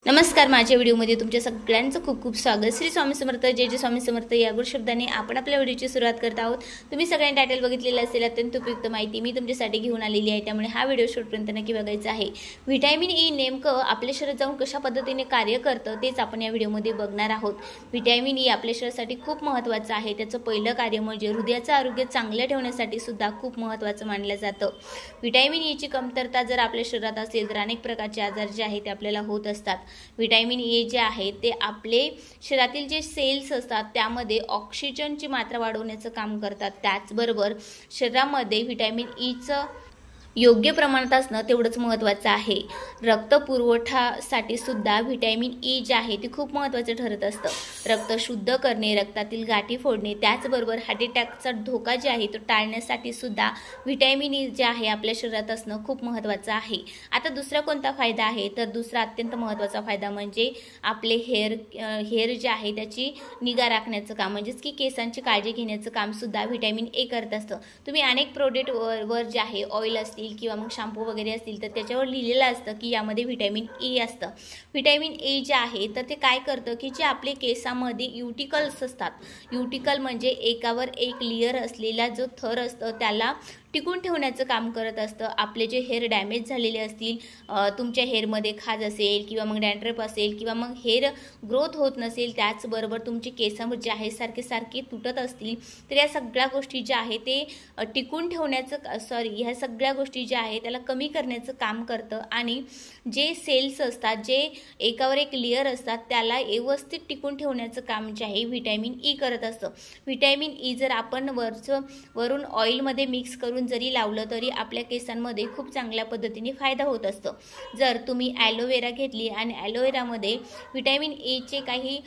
नमस्कार, माझ्या व्हिडिओमध्ये तुमच्या सगळ्यांचं खूप खूप स्वागत। श्री स्वामी समर्थ, जय जय स्वामी समर्थ या गुरु शब्दाने आपण आपल्या व्हिडिओची सुरुवात करत आहोत। तुम्ही सगळ्यांनी टायटल बघितलेलं असेल, अत्यंत उपयुक्त माहिती मी तुमच्यासाठी घेऊन आलेली आहे, त्यामुळे हा व्हिडिओ शेवटपर्यंत नक्की बघायचा आहे। व्हिटॅमिन ई नेमकं आपल्या शरीरात जाऊन कशा पद्धतीने कार्य करतं तेच आपण या व्हिडिओमध्ये बघणार आहोत। व्हिटॅमिन ई आपल्या शरीरासाठी खूप महत्त्वाचं आहे। त्याचं पहिलं कार्य म्हणजे हृदयाचं आरोग्य चांगलं ठेवण्यासाठी सुद्धा खूप महत्त्वाचं मानलं जातं। व्हिटॅमिन ईची कमतरता जर आपल्या शरीरात असेल तर अनेक प्रकारचे आजार जे आहेत ते आपल्याला होत असतात। व्हिटॅमिन ई जे आहे ते आपले शरीरातील जे सेल्स असतात त्यामध्ये ऑक्सिजनची मात्रा वाढवण्याचं काम करतात। त्याचबरोबर शरीरामध्ये व्हिटॅमिन ईचं योग्य प्रमाणात असणं तेवढंच महत्त्वाचं आहे। रक्त पुरवठ्यासाठी सुद्धा व्हिटॅमिन ई जे आहे ते खूप महत्त्वाचं ठरत असतं। रक्त शुद्ध करणे, रक्तातील गाठी फोडणे, त्याचबरोबर हार्ट अटॅकचा धोका जे आहे तो टाळण्यासाठी सुद्धा व्हिटॅमिन ई जे आहे आपल्या शरीरात असणं खूप महत्त्वाचं आहे। आता दुसरा कोणता फायदा आहे तर दुसरा अत्यंत महत्त्वाचा फायदा म्हणजे आपले हेअर जे आहे त्याची निगा राखण्याचं काम, म्हणजेच की केसांची काळजी घेण्याचं काम सुद्धा व्हिटॅमिन ए करत असतं। तुम्ही अनेक प्रोडक्ट वर जे आहे ऑइल असतील किंवा मग शॅम्पू वगैरे असतील तर त्याच्यावर लिहिलेलं असतं की यामध्ये व्हिटॅमिन ई असतं। व्हिटॅमिन ए जे आहे तर ते काय करतं की जे आपले केसामध्ये युटिकल्स असतात, युटिकल म्हणजे एकावर एक लेयर असलेला जो थर असतो त्याला टिकून ठेवण्याचं काम करत असतं। आपले जे हेअर डॅमेज झालेले असतील, तुमच्या हेअरमध्ये खाज असेल किंवा मग डॅन्ड्रफ असेल किंवा मग हेअर ग्रोथ होत नसेल, त्याचबरोबर तुमचे केस जे आहे सारखे तुटत असतील तर या सगळ्या गोष्टी ज्या आहेत ते टिकून ठेवण्याचं ह्या सगळ्या गोष्टी ज्या आहेत त्याला कमी करण्याचं काम करतं। आणि जे सेल्स असतात, जे एकावर एक लेयर असतात त्याला व्यवस्थित टिकून ठेवण्याचं काम जे आहे व्हिटॅमिन ई करत असतं। व्हिटॅमिन ई जर आपण वरून ऑइलमध्ये मिक्स करून जरी लावलं तरी आपल्या केसांमध्ये खूप चांगल्या पद्धतीने फायदा होत असतो। जर तुम्ही ॲलोवेरा घेतली आणि ॲलोवेरामध्ये व्हिटॅमिन ए चे काही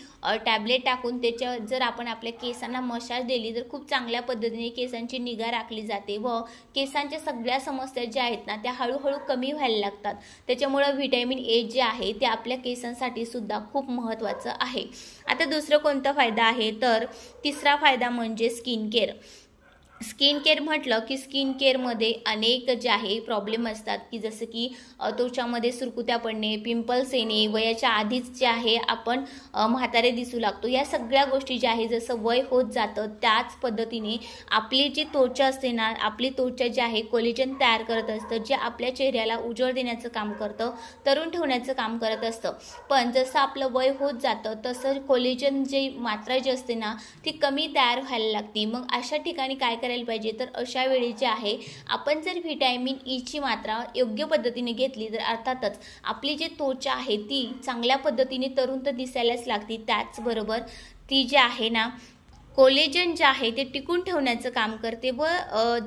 टॅबलेट टाकून त्याच्या जर आपण आपल्या केसांना मसाज दिली तर खूप चांगल्या पद्धतीने केसांची निगा राखली जाते व केसांच्या सगळ्या समस्या ज्या आहेत ना त्या हळूहळू कमी व्हायला लागतात। त्याच्यामुळे व्हिटॅमिन ए जे आहे ते आपल्या केसांसाठी सुद्धा खूप महत्त्वाचं आहे। आता दुसरा कोणता फायदा आहे तर तिसरा फायदा म्हणजे स्किन केअर। स्किन केअर म्हटलं की स्किन केअरमध्ये अनेक जे आहे प्रॉब्लेम असतात की जसं की त्वचामध्ये सुरकुत्या पडणे, पिंपल्स येणे, वयाच्या आधीच जे आहे आपण म्हातारे दिसू लागतो। या सगळ्या गोष्टी ज्या आहे जसं वय होत जातं त्याच पद्धतीने आपली जी त्वचा असते ना, आपली त्वचा जी आहे कोलेजन तयार करत असतं, जे आपल्या चेहऱ्याला उजळ देण्याचं काम करतं, तरुण ठेवण्याचं काम करत असतं। पण जसं आपलं वय होत जातं तसं कोलेजन जी मात्रा जी असते ना ती कमी तयार व्हायला लागते। मग अशा ठिकाणी काय करायला पाहिजे तर अशा वेळी जे आहे आपण जर व्हिटॅमिन ई ची मात्रा योग्य पद्धतीने घेतली तर अर्थातच आपली जी त्वचा आहे ती चांगल्या पद्धतीने तरुण तर दिसायलाच लागते। त्याचबरोबर ती जी आहे ना कोलेजन जे आहे ते टिकून ठेवण्याचं काम करते व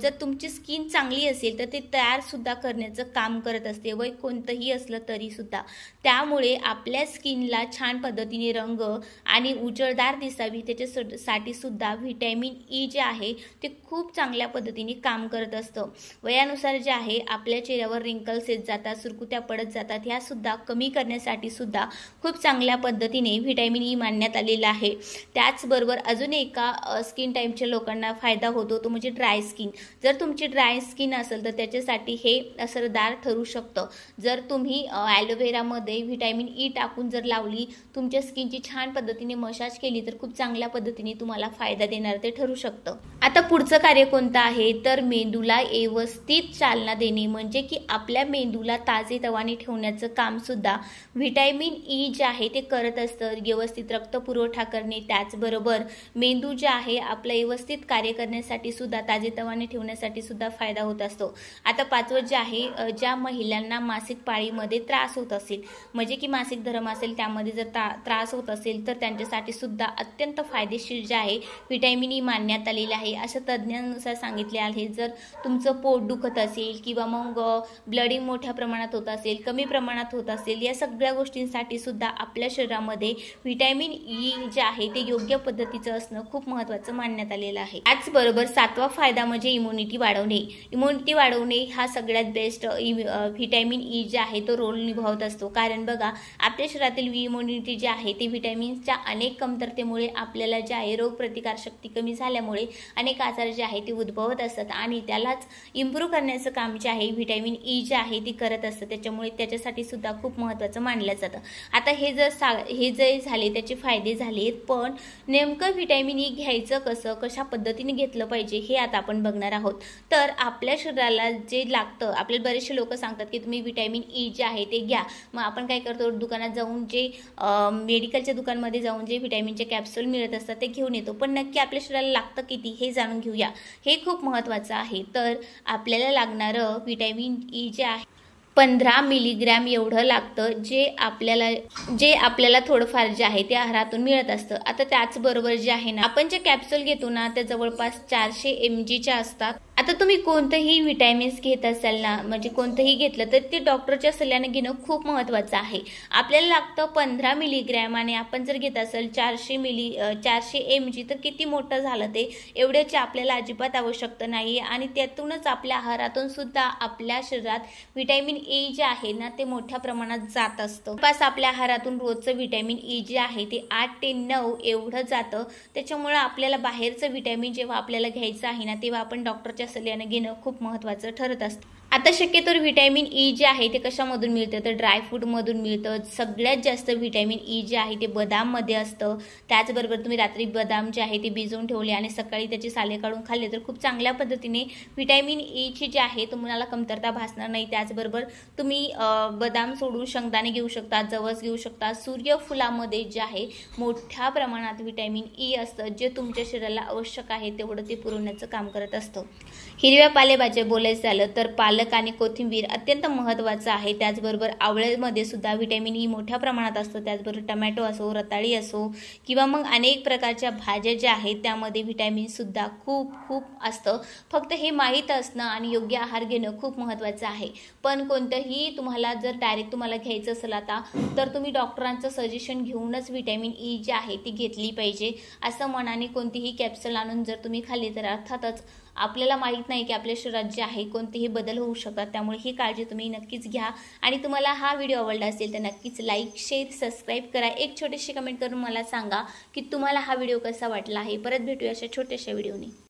जर तुमची स्किन चांगली असेल तर ते तयार सुद्धा करण्याचं काम करत असते, वय कोणतंही असलं तरी सुद्धा। त्यामुळे आपल्या स्किनला छान पद्धतीने रंग आणि उजळदार दिसावी त्याच्यासाठी सुद्धा व्हिटॅमिन ई जे आहे ते खूप चांगल्या पद्धतीने काम करत असतं। वयानुसार जे आहे आपल्या चेहऱ्यावर रिंकल्स येत जातात, सुरकुत्या पडत जातात, ह्या सुद्धा कमी करण्यासाठी सुद्धा खूप चांगल्या पद्धतीने व्हिटॅमिन ई मानण्यात आलेलं आहे। त्याचबरोबर अजून एक स्किन टाईपच्या लोकांना फायदा होतो तो म्हणजे ड्राय स्किन। जर तुमची ड्राय स्किन असेल तर त्याच्यासाठी हे असरदार ठरू शकतं। जर तुम्ही ॲलोवेरामध्ये व्हिटॅमिन ई टाकून जर लावली, तुमच्या स्किनची छान पद्धतीने मसाज केली तर खूप चांगल्या पद्धतीने तुम्हाला फायदा देणार ते ठरू शकतं। आता पुढचं कार्य कोणतं आहे तर मेंदूला व्यवस्थित चालना देणे, म्हणजे की आपल्या मेंदूला ताजेतवाने ठेवण्याचं काम सुद्धा व्हिटॅमिन ई जे आहे ते करत असतं। व्यवस्थित रक्तपुरवठा करणे, त्याचबरोबर मेंदू जे आहे आपलं व्यवस्थित कार्य करण्यासाठी सुद्धा ताजेतवाने ठेवण्यासाठी सुद्धा फायदा होत असतो। आता पाचवं जे आहे ज्या महिलांना मासिक पाळीमध्ये त्रास होत असेल, म्हणजे की मासिक धर्म असेल त्यामध्ये जर त्रास होत असेल तर त्यांच्यासाठी सुद्धा अत्यंत फायदेशीर जे आहे व्हिटॅमिन ई मानण्यात आलेलं आहे असं तज्ज्ञांनुसार सांगितले आहे। जर तुमचं पोट दुखत असेल किंवा मग ब्लडिंग मोठ्या प्रमाणात होत असेल, कमी प्रमाणात होत असेल, या सगळ्या गोष्टींसाठी सुद्धा आपल्या शरीरामध्ये व्हिटॅमिन ई जे आहे ते योग्य पद्धतीचं असणं खूप खूप महत्त्वाचं मानण्यात आलेलं आहे। त्याचबरोबर 7वा फायदा म्हणजे इम्युनिटी वाढवणे। इम्युनिटी वाढवणे हा सगळ्यात बेस्ट व्हिटॅमिन ई जे आहे तो रोल निभावत असतो। कारण बघा आपल्या शरीरातील इम्युनिटी जे आहे ते व्हिटॅमिन्सच्या अनेक कमतरतेमुळे आपल्याला जे आहे रोगप्रतिकारशक्ती कमी झाल्यामुळे अनेक आजार जे आहे ते उद्भवत असतात आणि त्यालाच इम्प्रूव्ह करण्याचं काम जे आहे व्हिटॅमिन ई जे आहे ती करत असतं। त्याच्यामुळे त्याच्यासाठी सुद्धा खूप महत्त्वाचं मानलं जातं। आता हे जे झाले त्याचे फायदे झालेत, पण नेमकं व्हिटॅमिन ई घ्यायचं कसं, कशा पद्धतीने घेतलं पाहिजे हे आता आपण बघणार आहोत। तर आपल्या शरीराला जे लागतं, आपल्याला बरेचसे लोक सांगतात की तुम्ही व्हिटॅमिन ई जे आहे ते घ्या। मग आपण काय करतो, दुकानात जाऊन जे मेडिकलच्या दुकानमध्ये जाऊन जे व्हिटॅमिनचे कॅप्सूल मिळत असतात ते घेऊन येतो, पण नक्की आपल्या शरीराला लागतं किती हे जाणून घेऊया। हे खूप महत्त्वाचं आहे। तर आपल्याला लागणारं व्हिटॅमिन ई जे आहे 15 मिलीग्रॅम एवढं लागतं, जे आपल्याला थोडंफार जे आहे ते आहारातून मिळत असतं। आता त्याचबरोबर जे आहे ना, आपण जे कॅप्सूल घेतो ना त्या जवळपास 400 mg च्या असतात। आता तुम्ही कोणतंही व्हिटॅमिन्स घेत असाल ना, म्हणजे कोणतंही घेतलं तर ते डॉक्टरच्या सल्ल्याने घेणं खूप महत्त्वाचं आहे। आपल्याला लागतं 15 मिलीग्रॅम आणि आपण जर घेत असाल 400 mg तर किती मोठं झालं ते। एवढ्याची आपल्याला अजिबात आवश्यकता नाही आणि त्यातूनच आपल्या आहारातून सुद्धा आपल्या शरीरात व्हिटॅमिन ई जे आहे ना ते मोठ्या प्रमाणात जात असतं। पास आपल्या आहारातून रोजचं व्हिटॅमिन ई जे आहे ते 8 ते 9 एवढं जातं। त्याच्यामुळे आपल्याला बाहेरचं व्हिटॅमिन जेव्हा आपल्याला घ्यायचं आहे ना तेव्हा आपण डॉक्टरच्या सल्ल्याने घेणं खूप महत्त्वाचं ठरत असतं। आता शक्यतो व्हिटॅमिन ई जे आहे ते कशामधून मिळतं, तर ड्रायफ्रूटमधून मिळतं। सगळ्यात जास्त व्हिटॅमिन ई जे आहे ते बदाममध्ये असतं। त्याचबरोबर तुम्ही रात्री बदाम जे आहे ते भिजवून ठेवले आणि सकाळी त्याची साले काढून खाल्ले तर खूप चांगल्या पद्धतीने व्हिटॅमिन ई ची जे आहे तुम्हाला कमतरता भासणार नाही। त्याचबरोबर तुम्ही बदाम सोडून शेंगदाणे घेऊ शकता, जवस घेऊ शकता। सूर्यफुलामध्ये जे आहे मोठ्या प्रमाणात व्हिटॅमिन ई असतं, जे तुमच्या शरीराला आवश्यक आहे तेवढं ते पुरवण्याचं काम करत असतं। हिरव्या पालेभाज्या बोलायचं झालं तर पालक आणि कोथिंबीर अत्यंत महत्त्वाचं आहे। त्याचबरोबर आवळ्यामध्ये सुद्धा व्हिटॅमिन ई मोठ्या प्रमाणात असतं। त्याचबरोबर टमॅटो असो, रताळी असो किंवा मग अनेक प्रकारच्या भाज्या ज्या आहेत त्यामध्ये व्हिटॅमिन सुद्धा खूप असतं। फक्त हे माहीत असणं आणि योग्य आहार घेणं खूप महत्त्वाचं आहे। पण कोणतंही तुम्हाला जर डायरेक्ट तुम्हाला घ्यायचं असेल आता तर तुम्ही डॉक्टरांचं सजेशन घेऊनच व्हिटॅमिन ई जी आहे ती घेतली पाहिजे। असं मनाने कोणतीही कॅप्सूल आणून जर तुम्ही खाल्ली तर अर्थातच आपल्याला माहीत नाही की आपल्या शरीरात जे आहे कोणतेही बदल होऊ शकतात। त्यामुळे ही काळजी तुम्ही नक्कीच घ्या आणि तुम्हाला हा व्हिडिओ आवडला असेल तर नक्कीच लाईक, शेअर, सबस्क्राईब करा। एक छोटीशी कमेंट करून मला सांगा की तुम्हाला हा व्हिडिओ कसा वाटला आहे। परत भेटूया अशा छोट्याशा व्हिडिओने।